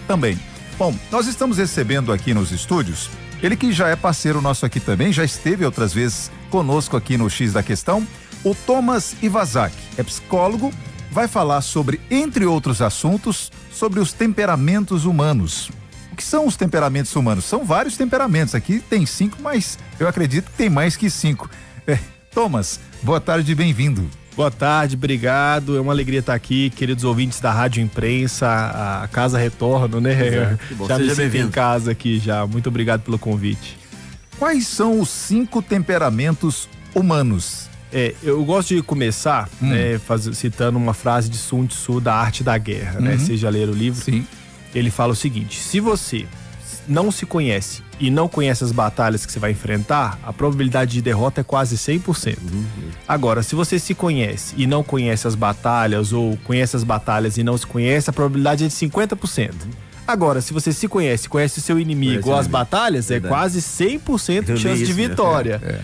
também. Bom, nós estamos recebendo aqui nos estúdios, ele que já é parceiro nosso aqui também, já esteve outras vezes conosco aqui no X da Questão, o Thomas Iwasaki, é psicólogo, vai falar sobre, entre outros assuntos, sobre os temperamentos humanos. O que são os temperamentos humanos? São vários temperamentos, aqui tem 5, mas eu acredito que tem mais que 5. Thomas, boa tarde e bem-vindo. Boa tarde, obrigado, é uma alegria estar aqui, queridos ouvintes da Rádio Imprensa, a casa retorno, né? Que bom, já me seja sinto bem-vindo em casa aqui já, muito obrigado pelo convite. Quais são os 5 temperamentos humanos? Eu gosto de começar, né, citando uma frase de Sun Tzu da Arte da Guerra, né? Vocês já leram o livro? Sim. Ele fala o seguinte: se você não se conhece e não conhece as batalhas que você vai enfrentar, a probabilidade de derrota é quase 100%. Agora, se você se conhece e não conhece as batalhas, ou conhece as batalhas e não se conhece, a probabilidade é de 50%. Agora, se você se conhece o seu inimigo ou as batalhas, verdade, é quase 100% de chance de vitória.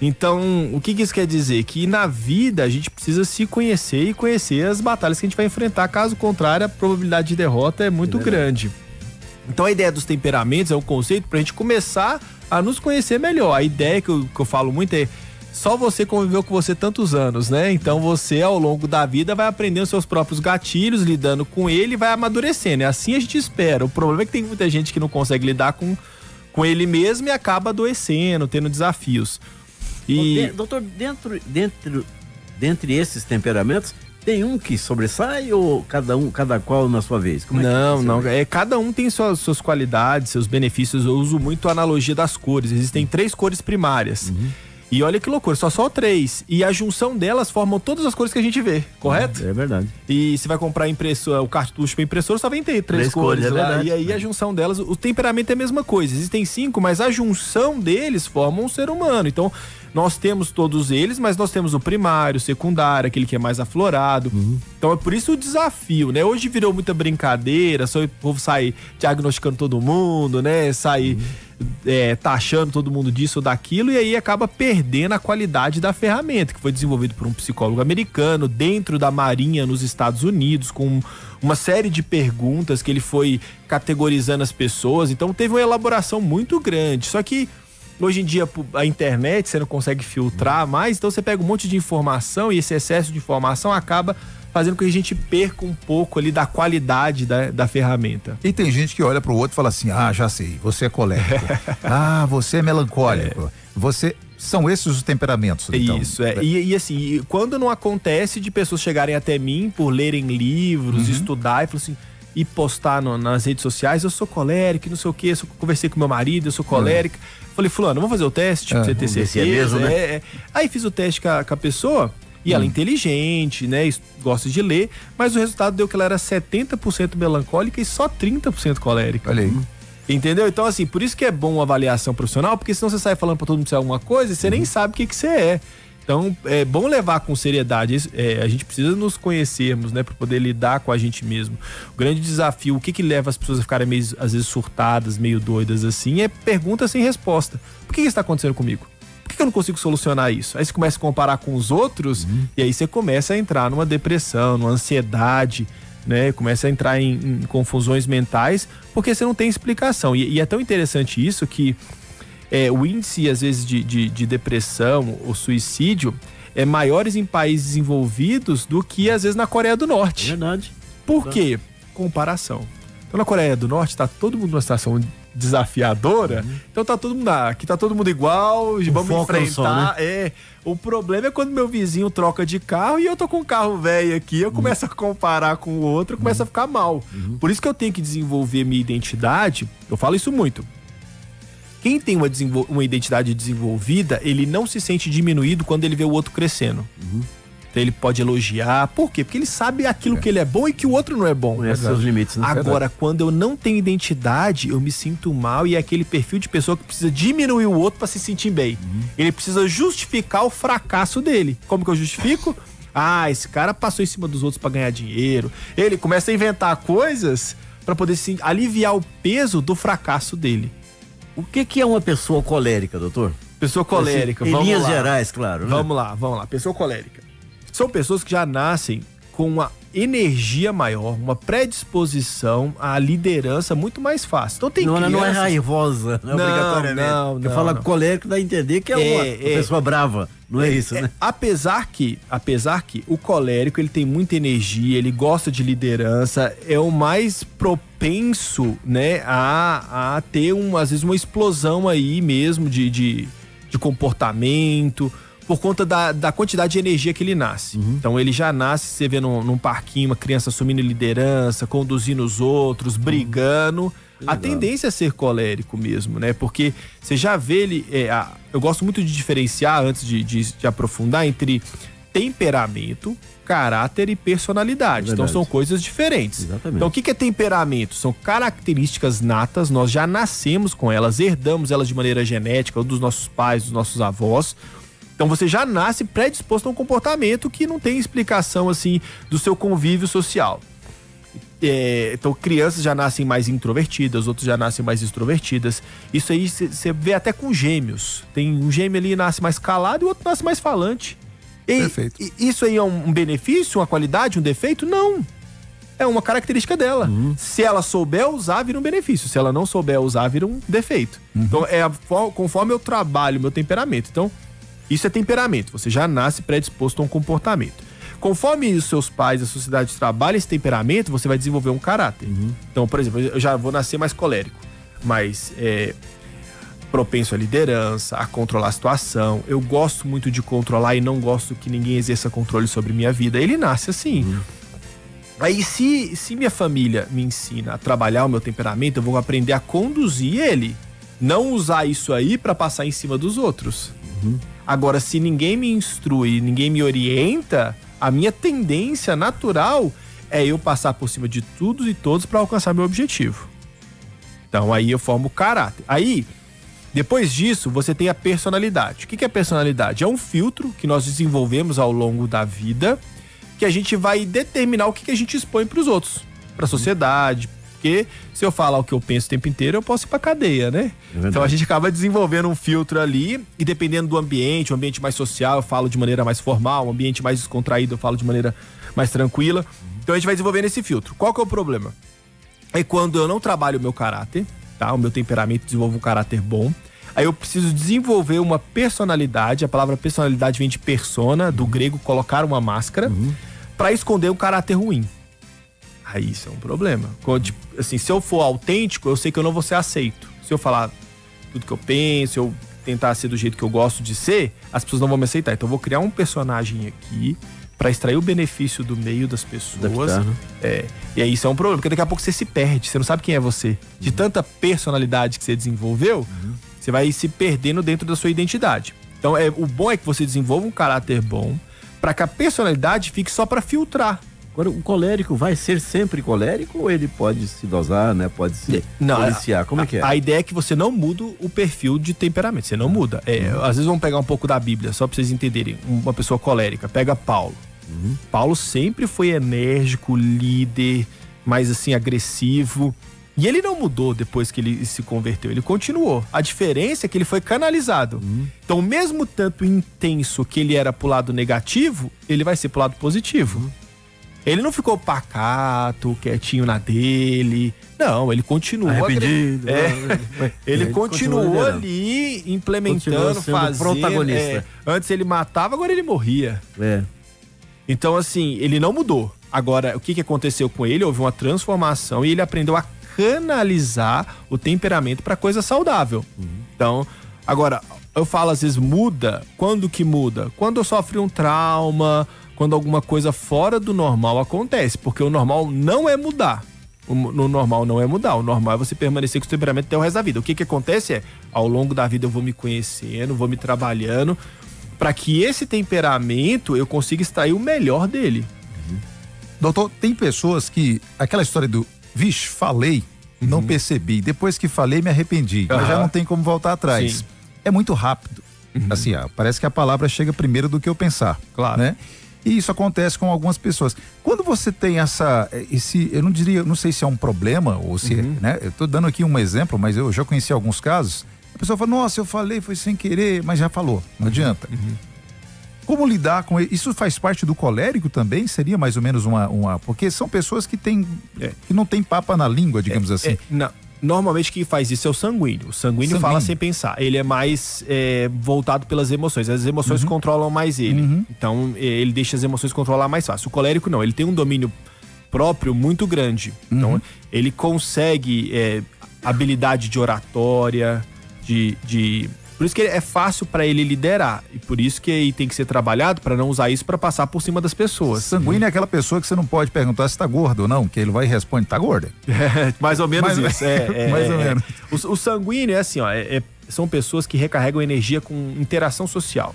Então, o que isso quer dizer? Que na vida a gente precisa se conhecer e conhecer as batalhas que a gente vai enfrentar, caso contrário, a probabilidade de derrota é muito grande. Então a ideia dos temperamentos é um conceito pra gente começar a nos conhecer melhor. A ideia que eu falo muito é: só você conviveu com você tantos anos, né? Então você, ao longo da vida, vai aprendendo seus próprios gatilhos, lidando com ele e vai amadurecendo. É assim a gente espera. O problema é que tem muita gente que não consegue lidar com ele mesmo e acaba adoecendo, tendo desafios. Doutor, dentre esses temperamentos, tem um que sobressai ou cada qual na sua vez? Cada um tem suas qualidades, seus benefícios. Eu uso muito a analogia das cores. Existem 3 cores primárias. E olha que loucura, só 3. E a junção delas formam todas as cores que a gente vê, correto? É verdade. E você vai comprar o cartucho para impressora, só vem ter 3 cores lá. Verdade. E aí a junção delas, o temperamento é a mesma coisa. Existem 5, mas a junção deles forma um ser humano. Então, nós temos todos eles, mas nós temos o primário, o secundário, aquele que é mais aflorado. Então é por isso o desafio, né? Hoje virou muita brincadeira, só o povo sai diagnosticando todo mundo, né? Sai taxando todo mundo disso ou daquilo, e aí acaba perdendo a qualidade da ferramenta, que foi desenvolvido por um psicólogo americano dentro da Marinha nos Estados Unidos, com uma série de perguntas que ele foi categorizando as pessoas. Então teve uma elaboração muito grande. Só que hoje em dia, a internet, você não consegue filtrar mais, então você pega um monte de informação e esse excesso de informação acaba fazendo com que a gente perca um pouco ali da qualidade da ferramenta. E tem gente que olha pro outro e fala assim: ah, já sei, você é colérico. Ah, você é melancólico. São esses os temperamentos, então. Isso, E assim, quando não acontece de pessoas chegarem até mim por lerem livros, estudar e falar assim, e postar nas redes sociais: eu sou colérico, não sei o que, eu conversei com meu marido, eu sou colérico. Falei: fulano, vamos fazer o teste pra você ter certeza. Se é mesmo, né? Aí fiz o teste com a pessoa, e ela é inteligente, né, gosta de ler, mas o resultado deu que ela era 70% melancólica e só 30% colérica. Olha aí. Entendeu? Então, assim, por isso que é bom a avaliação profissional, porque senão você sai falando pra todo mundo ser alguma coisa e você nem sabe o que você é. Então, é bom levar com seriedade. A gente precisa nos conhecermos, né, para poder lidar com a gente mesmo. O grande desafio, o que leva as pessoas a ficarem meio, às vezes, surtadas, meio doidas assim, é pergunta sem resposta. Por que isso está acontecendo comigo? Por que eu não consigo solucionar isso? Aí você começa a comparar com os outros e aí você começa a entrar numa depressão, numa ansiedade, né? Começa a entrar em confusões mentais, porque você não tem explicação. E é tão interessante isso que o índice, às vezes, de depressão ou suicídio é maiores em países desenvolvidos do que, às vezes, na Coreia do Norte. Verdade. Por quê? Comparação. Então, na Coreia do Norte, tá todo mundo numa situação desafiadora, então tá todo mundo aqui, tá todo mundo igual, vamos enfrentar. Só, né? O problema é quando meu vizinho troca de carro e eu tô com um carro velho aqui, eu começo a comparar com o outro, começo a ficar mal. Por isso que eu tenho que desenvolver minha identidade. Eu falo isso muito. Quem tem uma identidade desenvolvida, ele não se sente diminuído quando ele vê o outro crescendo. Então ele pode elogiar. Por quê? Porque ele sabe aquilo que ele é bom e que o outro não é bom. Conhece seus limites, né? Agora, quando eu não tenho identidade, eu me sinto mal, e é aquele perfil de pessoa que precisa diminuir o outro para se sentir bem. Ele precisa justificar o fracasso dele. Como que eu justifico? Ah, esse cara passou em cima dos outros para ganhar dinheiro. Ele começa a inventar coisas para poder aliviar o peso do fracasso dele. O que é uma pessoa colérica, doutor? Pessoa colérica, assim, em linhas gerais, claro. Né? Vamos lá. Pessoa colérica. São pessoas que já nascem com energia maior, uma predisposição à liderança muito mais fácil. Então tem crianças... Não é raivosa, não é obrigatoriamente. Não. Fala colérico dá a entender que é uma pessoa brava. Não é isso, né? Apesar que o colérico, ele tem muita energia, ele gosta de liderança, é o mais propenso, né, a ter às vezes uma explosão aí mesmo de comportamento, por conta da quantidade de energia que ele nasce. Então ele já nasce, você vê num parquinho, uma criança assumindo liderança, conduzindo os outros, brigando. A tendência é ser colérico mesmo, né? Porque você já vê ele... eu gosto muito de diferenciar, antes de aprofundar, entre temperamento, caráter e personalidade. Então são coisas diferentes. Exatamente. Então o que é temperamento? São características natas, nós já nascemos com elas, herdamos elas de maneira genética, ou dos nossos pais, dos nossos avós. Então você já nasce predisposto a um comportamento que não tem explicação, assim, do seu convívio social. Então crianças já nascem mais introvertidas, outros já nascem mais extrovertidas. Isso aí você vê até com gêmeos. Tem um gêmeo ali nasce mais calado e o outro nasce mais falante. Perfeito. Isso aí é um benefício, uma qualidade, um defeito? Não. É uma característica dela. Se ela souber usar, vira um benefício. Se ela não souber usar, vira um defeito. Então conforme eu trabalho meu temperamento. Então isso é temperamento. Você já nasce predisposto a um comportamento. Conforme os seus pais, a sociedade trabalha esse temperamento, você vai desenvolver um caráter. Então, por exemplo, eu já vou nascer mais colérico, mais propenso à liderança, a controlar a situação. Eu gosto muito de controlar e não gosto que ninguém exerça controle sobre minha vida. Ele nasce assim. Aí, se minha família me ensina a trabalhar o meu temperamento, eu vou aprender a conduzir ele. Não usar isso aí para passar em cima dos outros. Agora, se ninguém me instrui, ninguém me orienta... A minha tendência natural é eu passar por cima de tudo e todos para alcançar meu objetivo. Então aí eu formo o caráter. Aí, depois disso, você tem a personalidade. O que é personalidade? É um filtro que nós desenvolvemos ao longo da vida, que a gente vai determinar o que a gente expõe para os outros, para a sociedade. Porque se eu falar o que eu penso o tempo inteiro, eu posso ir pra cadeia, né? Então a gente acaba desenvolvendo um filtro ali, e dependendo do ambiente, um ambiente mais social, eu falo de maneira mais formal, um ambiente mais descontraído, eu falo de maneira mais tranquila. Então a gente vai desenvolvendo esse filtro. Qual que é o problema? É quando eu não trabalho o meu caráter, tá? O meu temperamento, desenvolve um caráter bom. Aí eu preciso desenvolver uma personalidade, a palavra personalidade vem de persona, do grego colocar uma máscara, pra esconder um caráter ruim. Aí isso é um problema. Assim, se eu for autêntico, eu sei que eu não vou ser aceito. Se eu falar tudo que eu penso, eu tentar ser do jeito que eu gosto de ser, as pessoas não vão me aceitar. Então eu vou criar um personagem aqui pra extrair o benefício do meio das pessoas. E aí isso é um problema, porque daqui a pouco você se perde, você não sabe quem é você. De tanta personalidade que você desenvolveu, você vai se perdendo dentro da sua identidade. Então o bom é que você desenvolva um caráter bom, pra que a personalidade fique só pra filtrar. Agora, o colérico vai ser sempre colérico ou ele pode se dosar, né? Pode se policiar? Como é que é? A ideia é que você não muda o perfil de temperamento, você não muda. Às vezes vamos pegar um pouco da Bíblia, só pra vocês entenderem. Uma pessoa colérica, pega Paulo. Paulo sempre foi enérgico, líder, mais assim, agressivo. E ele não mudou depois que ele se converteu, ele continuou. A diferença é que ele foi canalizado. Então, mesmo tanto intenso que ele era pro lado negativo, ele vai ser pro lado positivo. Ele não ficou pacato, quietinho na dele. Não, ele continuou. Arrependido. Ele continuou ali, implementando, fazendo. Protagonista. Antes ele matava, agora ele morria. Então, assim, ele não mudou. Agora, o que aconteceu com ele? Houve uma transformação e ele aprendeu a canalizar o temperamento para coisa saudável. Então, agora, eu falo às vezes muda. Quando que muda? Quando eu sofri um trauma, quando alguma coisa fora do normal acontece, porque o normal não é mudar. O normal não é mudar, o normal é você permanecer com o temperamento até o resto da vida. O que acontece é, ao longo da vida eu vou me conhecendo, vou me trabalhando, para que esse temperamento eu consiga extrair o melhor dele. Doutor, tem pessoas que, aquela história do, vixe, falei, não percebi, depois que falei me arrependi, mas já não tem como voltar atrás. Sim. É muito rápido. Assim, parece que a palavra chega primeiro do que eu pensar. Claro. Né? E isso acontece com algumas pessoas. Quando você tem eu não sei se é um problema ou se, né? Eu tô dando aqui um exemplo, mas eu já conheci alguns casos. A pessoa fala, nossa, eu falei, foi sem querer, mas já falou, não adianta. Como lidar com isso? Faz parte do colérico também? Seria mais ou menos porque são pessoas que têm que não tem papa na língua, digamos assim. Não. Normalmente quem faz isso é o sanguíneo. O sanguíneo fala sem pensar. Ele é mais voltado pelas emoções. As emoções controlam mais ele. Então ele deixa as emoções controlar mais fácil. O colérico não, ele tem um domínio próprio muito grande. Então ele consegue habilidade de oratória, por isso que é fácil para ele liderar. E por isso que aí tem que ser trabalhado para não usar isso para passar por cima das pessoas. Sanguíneo é aquela pessoa que você não pode perguntar se tá gordo ou não, que ele vai e responde, tá gorda. Mais ou menos isso. Mais ou menos. O sanguíneo é assim, são pessoas que recarregam energia com interação social.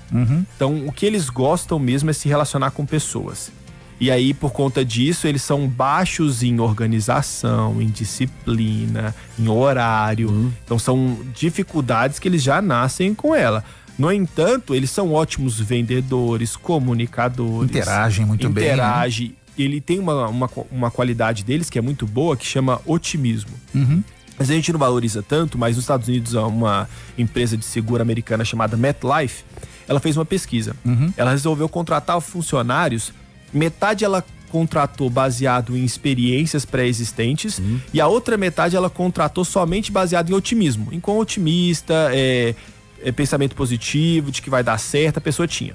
Então, o que eles gostam mesmo é se relacionar com pessoas. E aí, por conta disso, eles são baixos em organização, em disciplina, em horário. Então, são dificuldades que eles já nascem com ela. No entanto, eles são ótimos vendedores, comunicadores. Interagem muito bem. Né? Ele tem uma qualidade deles que é muito boa, que chama otimismo. Mas a gente não valoriza tanto, mas nos Estados Unidos, uma empresa de seguro americana chamada MetLife, ela fez uma pesquisa. Ela resolveu contratar funcionários. Metade ela contratou baseado em experiências pré-existentes e a outra metade ela contratou somente baseado em otimismo. Em quão otimista, pensamento positivo, de que vai dar certo, a pessoa tinha.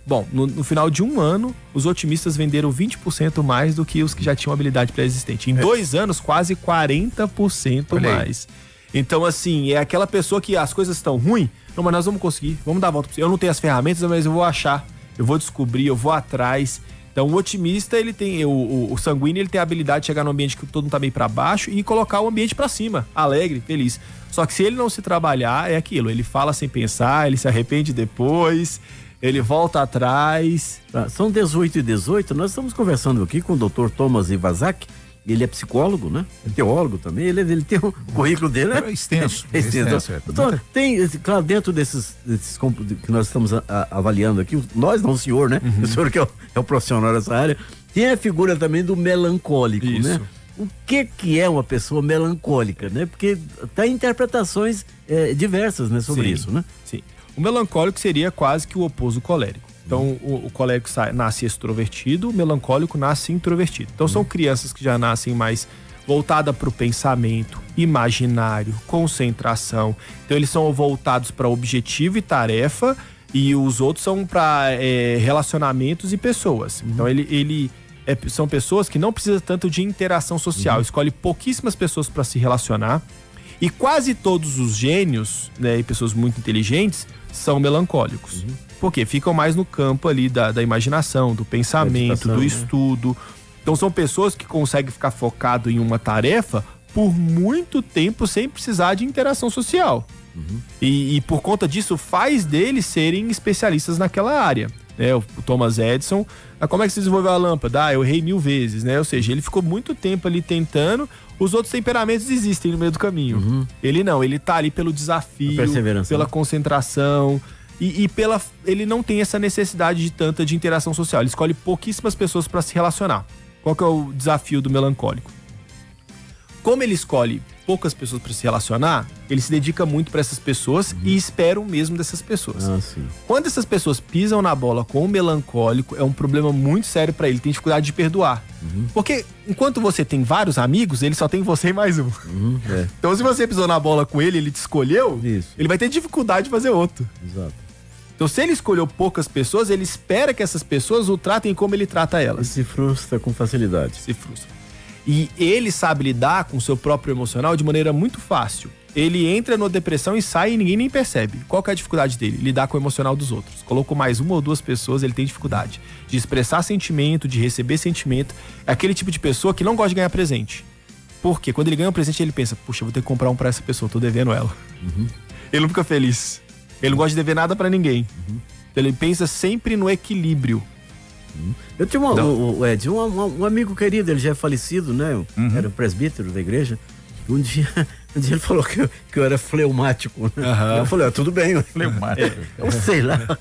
Bom, no final de um ano, os otimistas venderam 20% mais do que os que já tinham habilidade pré-existente. Em 2 anos, quase 40% mais. Então, assim, é aquela pessoa que as coisas estão ruins, não, mas nós vamos conseguir, vamos dar a volta por cima. Eu não tenho as ferramentas, mas eu vou achar, eu vou descobrir, eu vou atrás. Então, o otimista, ele tem, o sanguíneo, ele tem a habilidade de chegar no ambiente que todo mundo tá meio pra baixo e colocar o ambiente pra cima, alegre, feliz. Só que se ele não se trabalhar, é aquilo, ele fala sem pensar, ele se arrepende depois, ele volta atrás. São 18h18, nós estamos conversando aqui com o Dr. Thomas Ivazak. Ele é psicólogo, né? É teólogo também. Ele tem o currículo dele, né? É extenso. Então, tem, claro, dentro desses que nós estamos avaliando aqui, nós não, o senhor, né? O senhor que é o profissional dessa área, tem a figura também do melancólico, né? O que é uma pessoa melancólica, né? Porque tem interpretações diversas, né, sobre isso, né? Sim. O melancólico seria quase que o oposto do colérico. Então, o colérico nasce extrovertido, o melancólico nasce introvertido. Então, são crianças que já nascem mais voltadas para o pensamento, imaginário, concentração. Então, eles são voltados para objetivo e tarefa, e os outros são para relacionamentos e pessoas. Então, são pessoas que não precisam tanto de interação social, escolhe pouquíssimas pessoas para se relacionar. E quase todos os gênios, né, e pessoas muito inteligentes, são melancólicos. Porque ficam mais no campo ali da imaginação, do pensamento, do estudo. Então são pessoas que conseguem ficar focado em uma tarefa por muito tempo sem precisar de interação social. E por conta disso faz deles serem especialistas naquela área. O Thomas Edison, como é que se desenvolveu a lâmpada? Eu errei 1000 vezes, né? Ou seja, ele ficou muito tempo ali tentando, os outros temperamentos existem no meio do caminho. Ele não, ele tá ali pelo desafio, pela concentração e ele não tem essa necessidade de tanta de interação social, ele escolhe pouquíssimas pessoas para se relacionar. Qual que é o desafio do melancólico? Como ele escolhe poucas pessoas para se relacionar, ele se dedica muito para essas pessoas e espera o mesmo dessas pessoas. Quando essas pessoas pisam na bola com o melancólico, é um problema muito sério para ele, tem dificuldade de perdoar. Porque enquanto você tem vários amigos, ele só tem você e mais um. Então se você pisou na bola com ele te escolheu, ele vai ter dificuldade de fazer outro. Então se ele escolheu poucas pessoas, ele espera que essas pessoas o tratem como ele trata elas. Ele se frustra com facilidade. Se frustra. E ele sabe lidar com o seu próprio emocional de maneira muito fácil. Ele entra na depressão e sai e ninguém nem percebe. Qual que é a dificuldade dele? Lidar com o emocional dos outros. Colocou mais uma ou duas pessoas, ele tem dificuldade de expressar sentimento, de receber sentimento. É aquele tipo de pessoa que não gosta de ganhar presente. Porque quando ele ganha um presente, ele pensa, puxa, eu vou ter que comprar um pra essa pessoa, tô devendo ela. Ele não fica feliz. Ele não gosta de dever nada pra ninguém. Então ele pensa sempre no equilíbrio. Eu tinha Ed, um amigo querido, ele já é falecido, né? Era presbítero da igreja. Um dia ele falou que eu era fleumático. Né? Eu falei, tudo bem. Fleumático. Eu sei lá.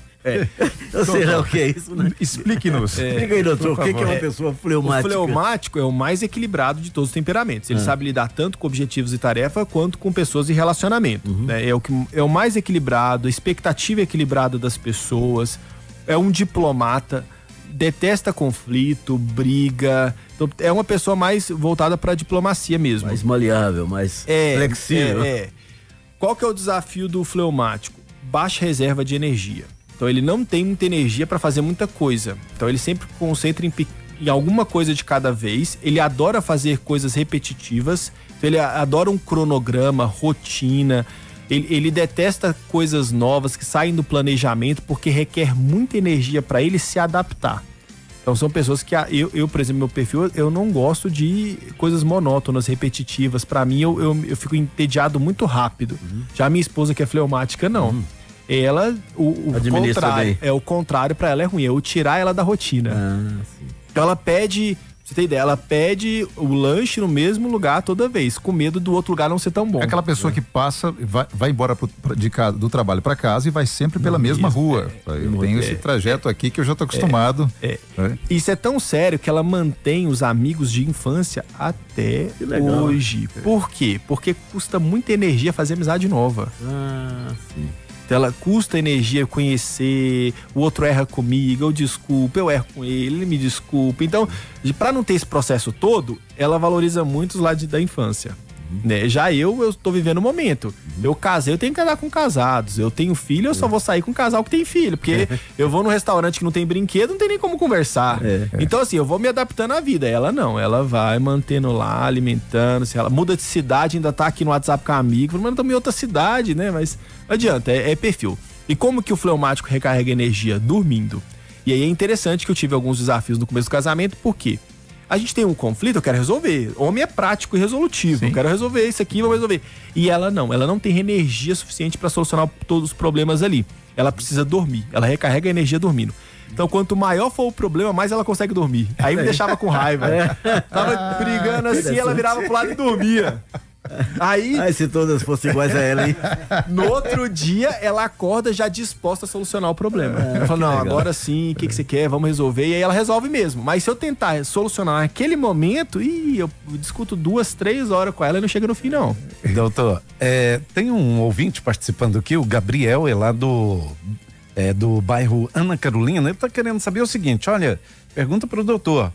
Eu sei lá o que é isso, né? Explique-nos. Explica aí, doutor, o que é uma pessoa fleumática? O fleumático é o mais equilibrado de todos os temperamentos. Ele sabe lidar tanto com objetivos e tarefa quanto com pessoas e relacionamento. Né? É o mais equilibrado, a expectativa equilibrada das pessoas. é um diplomata, detesta conflito, briga. Então, é uma pessoa mais voltada para a diplomacia mesmo. Mais maleável, mais flexível. Qual que é o desafio do fleumático? Baixa reserva de energia. Então ele não tem muita energia para fazer muita coisa. Então ele sempre concentra em alguma coisa de cada vez. Ele adora fazer coisas repetitivas. Então ele adora um cronograma, rotina. Ele detesta coisas novas que saem do planejamento porque requer muita energia para ele se adaptar. Então são pessoas que eu, por exemplo, meu perfil, eu não gosto de coisas monótonas, repetitivas. Para mim, eu fico entediado muito rápido. Já a minha esposa, que é fleumática, não. Ela, o contrário, o contrário, para ela é ruim. Eu tirar ela da rotina. Então ela pede, pra você ter ideia, ela pede o lanche no mesmo lugar toda vez, com medo do outro lugar não ser tão bom. É aquela pessoa que passa, vai embora do trabalho para casa e vai sempre pela mesma rua. Eu tenho esse trajeto aqui que eu já tô acostumado. Isso é tão sério que ela mantém os amigos de infância até hoje. Por quê? Porque custa muita energia fazer amizade nova. Sim. Então ela custa energia conhecer, o outro erra comigo, eu desculpo, eu erro com ele me desculpa. Então, para não ter esse processo todo, ela valoriza muito os lados da infância. Né? Já eu tô vivendo o momento. Eu casei, eu tenho que casar com casados. Eu tenho filho, eu só vou sair com um casal que tem filho. Porque eu vou num restaurante que não tem brinquedo, não tem nem como conversar. Então, assim, eu vou me adaptando à vida. Ela não, ela vai mantendo lá, alimentando. Se ela muda de cidade, ainda tá aqui no WhatsApp com a amiga. Mas estamos em outra cidade, né? Mas não adianta, é perfil. E como que o fleumático recarrega energia? Dormindo. E aí é interessante que eu tive alguns desafios no começo do casamento, por quê? A gente tem um conflito, eu quero resolver. Homem é prático e resolutivo. Sim. Eu quero resolver isso aqui, vou resolver. E ela não tem energia suficiente para solucionar todos os problemas ali. Ela precisa dormir. Ela recarrega a energia dormindo. Então, quanto maior for o problema, mais ela consegue dormir. Aí me deixava com raiva. Tava brigando assim, ela virava pro lado e dormia. Aí, se todas fossem iguais a ela, hein? No outro dia, ela acorda já disposta a solucionar o problema. Ela fala, não, legal. Agora sim, o que você quer? Vamos resolver. E aí ela resolve mesmo. Mas se eu tentar solucionar naquele momento, eu discuto 2, 3 horas com ela e não chega no fim, não. Doutor, tem um ouvinte participando aqui, o Gabriel, é lá do bairro Ana Carolina. Ele tá querendo saber o seguinte, olha, pergunta pro doutor.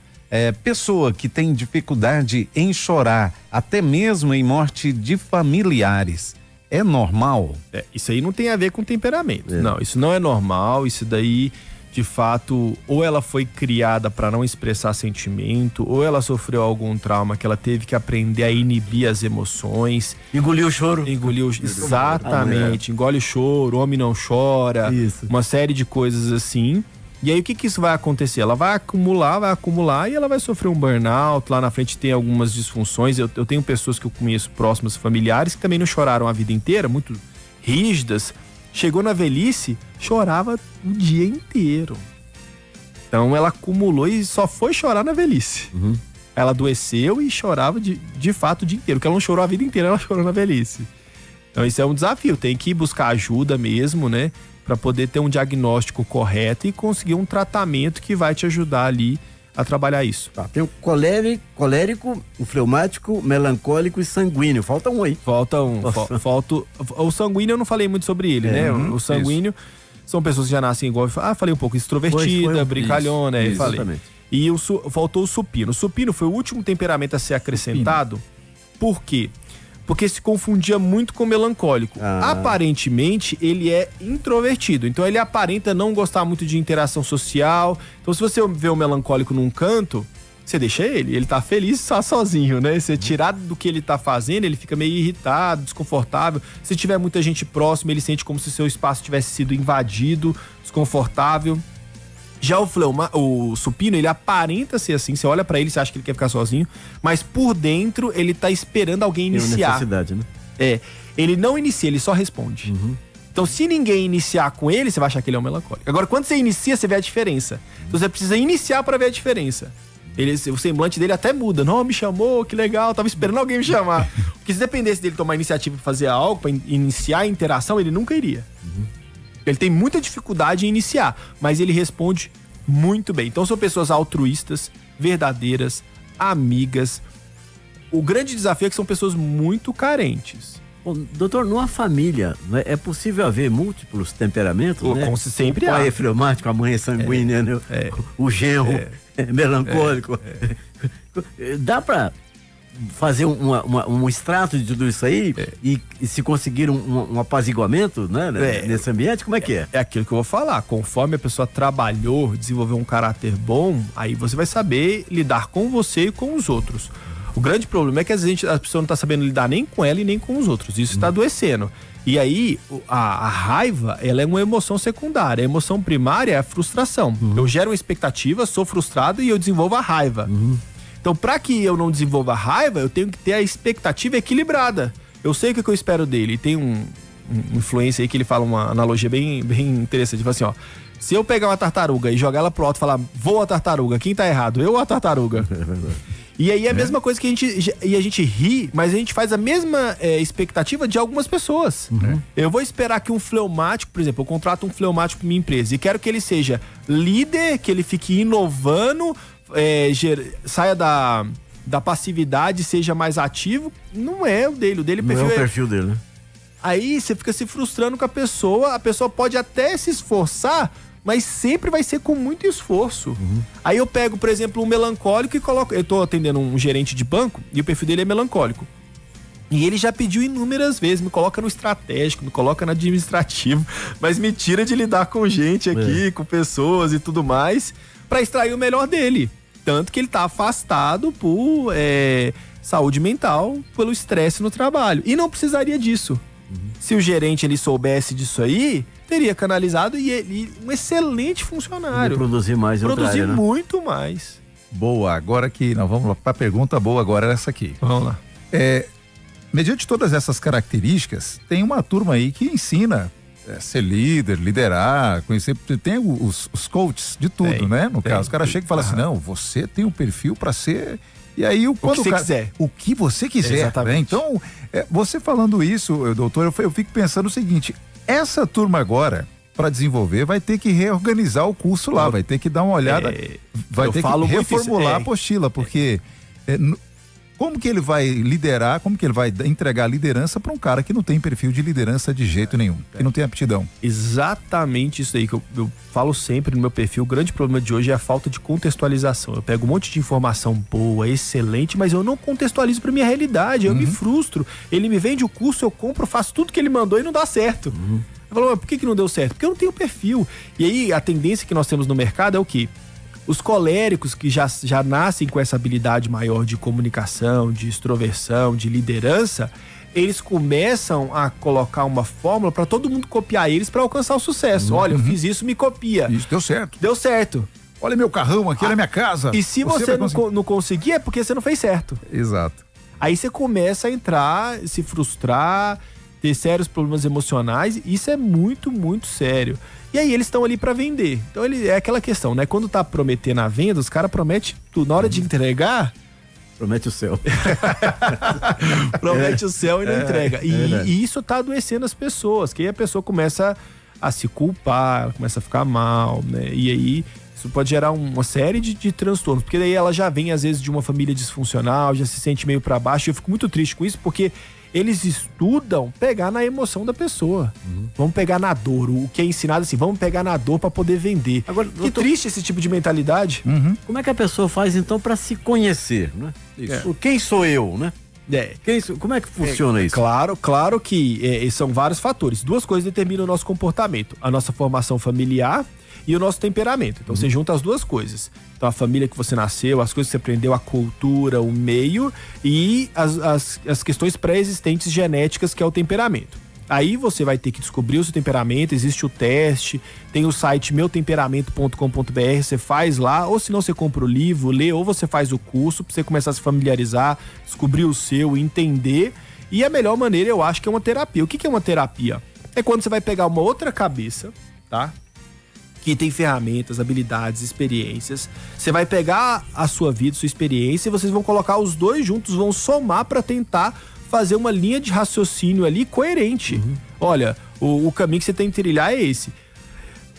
Pessoa que tem dificuldade em chorar, até mesmo em morte de familiares, é normal? Isso aí não tem a ver com temperamento. Não, isso não é normal. Isso daí, de fato, ou ela foi criada para não expressar sentimento, ou ela sofreu algum trauma que ela teve que aprender a inibir as emoções. Engoliu o choro. Exatamente. Engole o choro, homem não chora. Isso. Uma série de coisas assim. E aí o que isso vai acontecer? Ela vai acumular e ela vai sofrer um burnout. Lá na frente tem algumas disfunções. Eu tenho pessoas que eu conheço próximas, familiares, que também não choraram a vida inteira, muito rígidas. Chegou na velhice, chorava o dia inteiro. Então ela acumulou e só foi chorar na velhice. Ela adoeceu e chorava de fato o dia inteiro. Porque ela não chorou a vida inteira, ela chorou na velhice. Então isso é um desafio, tem que buscar ajuda mesmo, né? Para poder ter um diagnóstico correto e conseguir um tratamento que vai te ajudar ali a trabalhar isso. Tem o colérico, o fleumático, melancólico e sanguíneo. Falta um aí. Falta um. O sanguíneo eu não falei muito sobre ele, né? O sanguíneo são pessoas que já nascem igual. Falei um pouco extrovertida, brincalhona, falei. Exatamente. E faltou o supino. O supino foi o último temperamento a ser acrescentado. Por quê? Porque se confundia muito com o melancólico. Aparentemente, ele é introvertido. Então, ele aparenta não gostar muito de interação social. Então, se você vê o melancólico num canto, você deixa ele tá feliz só sozinho, né? Você tirar do que ele tá fazendo, ele fica meio irritado, desconfortável. Se tiver muita gente próxima, ele sente como se seu espaço tivesse sido invadido, desconfortável. Já o supino, ele aparenta ser assim, você olha pra ele, você acha que ele quer ficar sozinho, mas por dentro ele tá esperando alguém iniciar. Tem uma necessidade, né? Ele não inicia, ele só responde. Então se ninguém iniciar com ele, você vai achar que ele é um melancólico. Agora, quando você inicia, você vê a diferença. Então você precisa iniciar pra ver a diferença. O semblante dele até muda. Não, me chamou, que legal, tava esperando alguém me chamar. Porque se dependesse dele tomar iniciativa pra fazer algo, pra iniciar a interação, ele nunca iria. Ele tem muita dificuldade em iniciar, mas ele responde muito bem. Então são pessoas altruístas, verdadeiras, amigas. O grande desafio é que são pessoas muito carentes. Bom, doutor, numa família, né, é possível haver múltiplos temperamentos, né? Sempre o pai há. é fleumático, a mãe é sanguínea, né? O genro é melancólico. Dá para fazer um extrato de tudo isso aí e se conseguir um apaziguamento, né, nesse ambiente? Como é que é? É aquilo que eu vou falar. Conforme a pessoa trabalhou, desenvolveu um caráter bom, aí você vai saber lidar com você e com os outros. O grande problema é que às vezes a pessoa não tá sabendo lidar nem com ela e nem com os outros. Isso está adoecendo. E aí, a raiva, ela é uma emoção secundária. A emoção primária é a frustração. Eu gero uma expectativa, sou frustrado e eu desenvolvo a raiva. Então, para que eu não desenvolva a raiva, eu tenho que ter a expectativa equilibrada. Eu sei o que eu espero dele. E tem um influência aí que ele fala uma analogia bem interessante. Ele fala assim, ó. Se eu pegar uma tartaruga e jogar ela pro alto e falar, voa tartaruga, quem tá errado? Eu ou a tartaruga? E aí é a mesma coisa que a gente ri, mas a gente faz a mesma expectativa de algumas pessoas. Eu vou esperar que um fleumático, por exemplo, eu contrato um fleumático pra minha empresa e quero que ele seja líder, que ele fique inovando, saia da passividade, seja mais ativo. Não é o dele, Não é o perfil dele, né? Aí você fica se frustrando com a pessoa pode até se esforçar, mas sempre vai ser com muito esforço. Aí eu pego, por exemplo, um melancólico e coloco... Eu tô atendendo um gerente de banco e o perfil dele é melancólico. E ele já pediu inúmeras vezes, me coloca no estratégico, me coloca no administrativo, mas me tira de lidar com gente aqui, com pessoas e tudo mais, pra extrair o melhor dele. Tanto que ele tá afastado por saúde mental, pelo estresse no trabalho. E não precisaria disso. Se o gerente ele soubesse disso aí, teria canalizado e ele um excelente funcionário. Produzir mais em outra área, né? Muito mais. Boa, agora que nós vamos para a pergunta boa agora, essa aqui. Vamos lá. Mediante todas essas características, tem uma turma aí que ensina ser líder, liderar, conhecer, tem os coaches de tudo, né? No caso, o cara chega e fala assim, não, você tem um perfil para ser... E aí, o que você quiser. O que você quiser. Exatamente. Né? Então, você falando isso, doutor, eu fico pensando o seguinte, essa turma agora, para desenvolver, vai ter que reorganizar o curso lá, vai ter que dar uma olhada, vai ter que reformular a apostila, porque como que ele vai liderar, como que ele vai entregar a liderança para um cara que não tem perfil de liderança de jeito nenhum, que não tem aptidão? Exatamente isso aí que eu falo sempre no meu perfil. O grande problema de hoje é a falta de contextualização. Eu pego um monte de informação boa, excelente, mas eu não contextualizo para minha realidade, eu me frustro. Ele me vende o curso, eu compro, faço tudo que ele mandou e não dá certo. Eu falo, mas por que não deu certo? Porque eu não tenho perfil. E aí a tendência que nós temos no mercado é o quê? Os coléricos que já nascem com essa habilidade maior de comunicação, de extroversão, de liderança, eles começam a colocar uma fórmula para todo mundo copiar eles para alcançar o sucesso. Olha, eu fiz isso, me copia. Isso, deu certo. Deu certo. Olha meu carrão aqui, olha minha casa. E se você não conseguir, é porque você não fez certo. Exato. Aí você começa a entrar, se frustrar, ter sérios problemas emocionais. Isso é muito, muito sério. E aí eles estão ali para vender. Então é aquela questão, né? Quando tá prometendo a venda, os caras prometem tudo. Na hora de entregar... Promete o céu. Promete o céu e não entrega. E isso tá adoecendo as pessoas. Que aí a pessoa começa a se culpar, ela começa a ficar mal, né? E aí isso pode gerar uma série de transtornos. Porque daí ela já vem, às vezes, de uma família disfuncional, já se sente meio para baixo. E eu fico muito triste com isso, porque... eles estudam pegar na emoção da pessoa. Vamos pegar na dor. O que é ensinado assim, vamos pegar na dor para poder vender. Agora, que triste esse tipo de mentalidade. Como é que a pessoa faz então para se conhecer, né? Quem sou eu, né? Como é que funciona isso? Claro que são vários fatores. Duas coisas determinam o nosso comportamento: a nossa formação familiar e o nosso temperamento. Então você junta as duas coisas. Então a família que você nasceu, as coisas que você aprendeu, a cultura, o meio e as questões pré-existentes genéticas, que é o temperamento. Aí você vai ter que descobrir o seu temperamento, existe o teste, tem o site meutemperamento.com.br, você faz lá, ou se não você compra o livro, lê, ou você faz o curso pra você começar a se familiarizar, descobrir o seu, entender. E a melhor maneira, eu acho, que é uma terapia. O que é uma terapia? É quando você vai pegar uma outra cabeça, tá? Que tem ferramentas, habilidades, experiências. Você vai pegar a sua vida, sua experiência, e vocês vão colocar os dois juntos, vão somar para tentar fazer uma linha de raciocínio ali coerente. Olha, o caminho que você tem que trilhar é esse.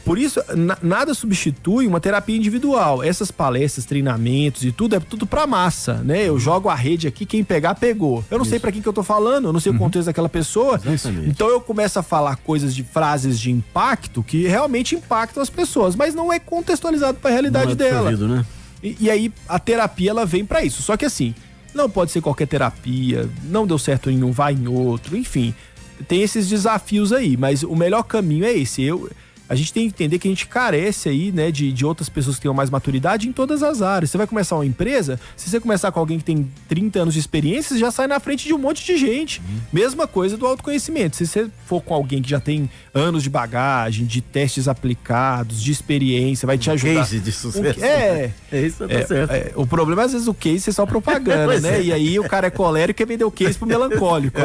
Por isso, nada substitui uma terapia individual. Essas palestras, treinamentos e tudo, é tudo pra massa, né? Eu jogo a rede aqui, quem pegar, pegou. Eu não sei pra quem que eu tô falando, eu não sei o contexto daquela pessoa. Exatamente. Então eu começo a falar frases de impacto que realmente impactam as pessoas, mas não é contextualizado pra realidade dela. Né? E aí a terapia, ela vem pra isso. Só que assim, não pode ser qualquer terapia, não deu certo em um, vai em outro, enfim. Tem esses desafios aí, mas o melhor caminho é esse. A gente tem que entender que a gente carece aí, né, de outras pessoas que tenham mais maturidade em todas as áreas. Você vai começar uma empresa, se você começar com alguém que tem 30 anos de experiência, você já sai na frente de um monte de gente. Mesma coisa do autoconhecimento. Se você for com alguém que já tem anos de bagagem, de testes aplicados, de experiência, vai te ajudar. Case de sucesso. É isso, tá certo. O problema, às vezes, o case é só propaganda, né? E aí o cara é colérico e quer vender o case pro melancólico.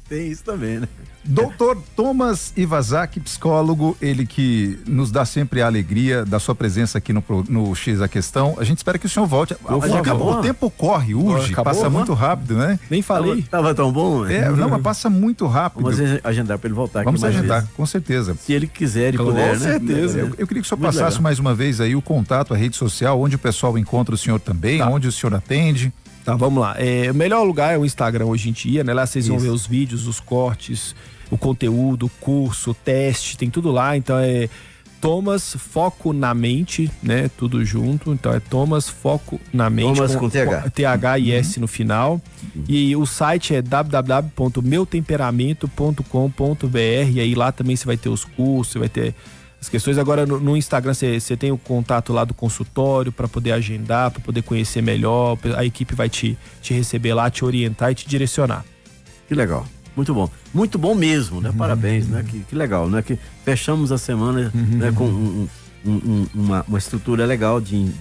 Tem isso também, né? Doutor Thomas Iwasaki, psicólogo, ele que nos dá sempre a alegria da sua presença aqui no X da Questão. A gente espera que o senhor volte. O tempo corre, urge, passa muito rápido, né? Nem falei. Tava tão bom, né? Não, mas passa muito rápido. Vamos agendar para ele voltar aqui. Vamos agendar, com certeza. Se ele quiser e puder, né? Com certeza. Eu queria que o senhor passasse mais uma vez aí o contato, a rede social, onde o pessoal encontra o senhor também, onde o senhor atende. Tá, vamos lá. O melhor lugar é o Instagram hoje em dia, né? Lá vocês vão ver os vídeos, os cortes, o conteúdo, o curso, o teste, tem tudo lá. Então é Thomas Foco na Mente, né? Tudo junto. Então é Thomas Foco na Mente. Thomas com TH. TH e S no final. E o site é www.meutemperamento.com.br. E aí lá também você vai ter os cursos, você vai ter as questões. Agora no Instagram você tem o contato lá do consultório para poder agendar, para poder conhecer melhor. A equipe vai te receber lá, te orientar e te direcionar. Que legal. Muito bom. Muito bom mesmo, né? Parabéns, né? Que legal, né? Que fechamos a semana né? Com uma estrutura legal de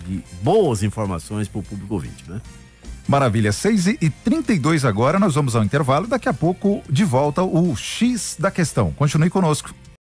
boas informações para o público ouvinte, né? Maravilha, 6h32 agora, nós vamos ao intervalo e daqui a pouco de volta o X da Questão. Continue conosco.